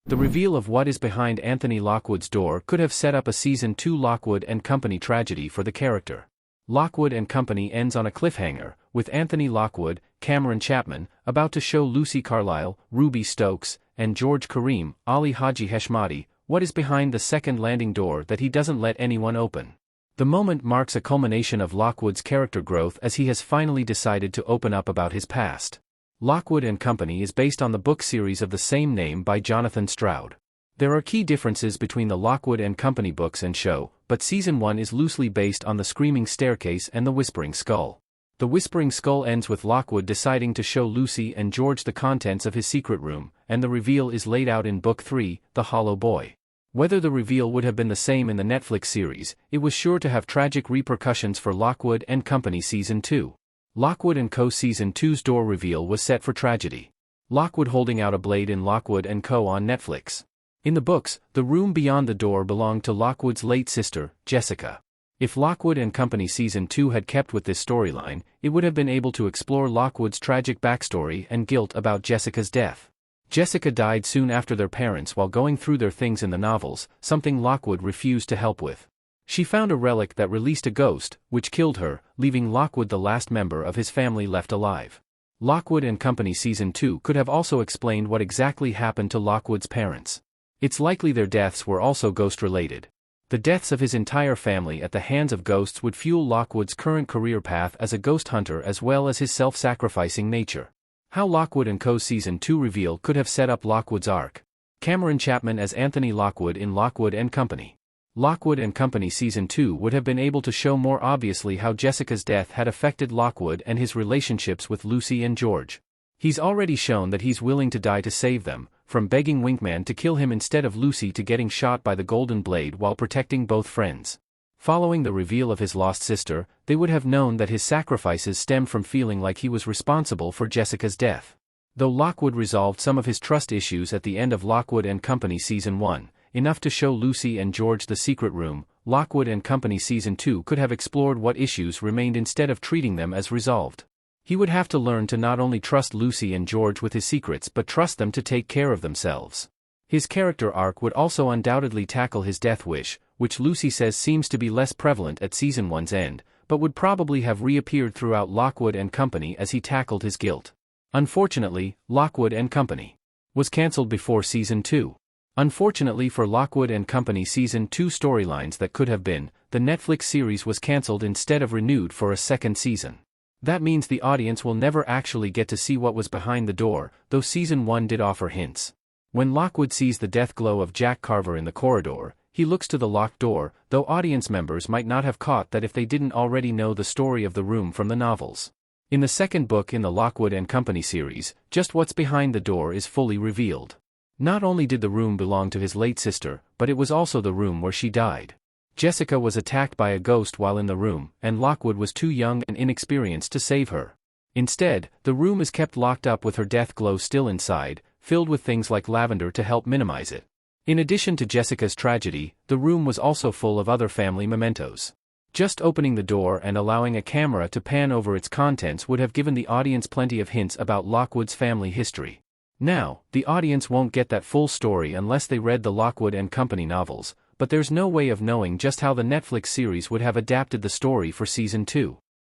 The reveal of what is behind Anthony Lockwood's door could have set up a Season 2 Lockwood and Company tragedy for the character. Lockwood and Company ends on a cliffhanger, with Anthony Lockwood, Cameron Chapman, about to show Lucy Carlisle, Ruby Stokes, and George Kareem, Ali Haji Heshmati, what is behind the second landing door that he doesn't let anyone open. The moment marks a culmination of Lockwood's character growth as he has finally decided to open up about his past. Lockwood and Company is based on the book series of the same name by Jonathan Stroud. There are key differences between the Lockwood and Company books and show, but Season 1 is loosely based on The Screaming Staircase and The Whispering Skull. The Whispering Skull ends with Lockwood deciding to show Lucy and George the contents of his secret room, and the reveal is laid out in Book 3, The Hollow Boy. Whether the reveal would have been the same in the Netflix series, it was sure to have tragic repercussions for Lockwood and Company Season 2. Lockwood & Co. Season 2's door reveal was set for tragedy. Lockwood holding out a blade in Lockwood & Co. on Netflix. In the books, the room beyond the door belonged to Lockwood's late sister, Jessica. If Lockwood & Company Season 2 had kept with this storyline, it would have been able to explore Lockwood's tragic backstory and guilt about Jessica's death. Jessica died soon after their parents while going through their things in the novels, something Lockwood refused to help with. She found a relic that released a ghost, which killed her, leaving Lockwood the last member of his family left alive. Lockwood & Company Season 2 could have also explained what exactly happened to Lockwood's parents. It's likely their deaths were also ghost-related. The deaths of his entire family at the hands of ghosts would fuel Lockwood's current career path as a ghost hunter as well as his self-sacrificing nature. How Lockwood & Co. Season 2 reveal could have set up Lockwood's arc. Cameron Chapman as Anthony Lockwood in Lockwood & Company. Lockwood & Company Season 2 would have been able to show more obviously how Jessica's death had affected Lockwood and his relationships with Lucy and George. He's already shown that he's willing to die to save them, from begging Winkman to kill him instead of Lucy to getting shot by the Golden Blade while protecting both friends. Following the reveal of his lost sister, they would have known that his sacrifices stemmed from feeling like he was responsible for Jessica's death. Though Lockwood resolved some of his trust issues at the end of Lockwood & Company Season 1, enough to show Lucy and George the secret room, Lockwood & Company Season 2 could have explored what issues remained instead of treating them as resolved. He would have to learn to not only trust Lucy and George with his secrets but trust them to take care of themselves. His character arc would also undoubtedly tackle his death wish, which Lucy says seems to be less prevalent at Season 1's end, but would probably have reappeared throughout Lockwood & Company as he tackled his guilt. Unfortunately, Lockwood & Company was cancelled before Season 2. Unfortunately for Lockwood & Company Season 2 storylines that could have been, the Netflix series was cancelled instead of renewed for a second season. That means the audience will never actually get to see what was behind the door, though Season 1 did offer hints. When Lockwood sees the death glow of Jack Carver in the corridor, he looks to the locked door, though audience members might not have caught that if they didn't already know the story of the room from the novels. In the second book in the Lockwood & Company series, just what's behind the door is fully revealed. Not only did the room belong to his late sister, but it was also the room where she died. Jessica was attacked by a ghost while in the room, and Lockwood was too young and inexperienced to save her. Instead, the room is kept locked up with her death glow still inside, filled with things like lavender to help minimize it. In addition to Jessica's tragedy, the room was also full of other family mementos. Just opening the door and allowing a camera to pan over its contents would have given the audience plenty of hints about Lockwood's family history. Now, the audience won't get that full story unless they read the Lockwood & Company novels, but there's no way of knowing just how the Netflix series would have adapted the story for Season 2.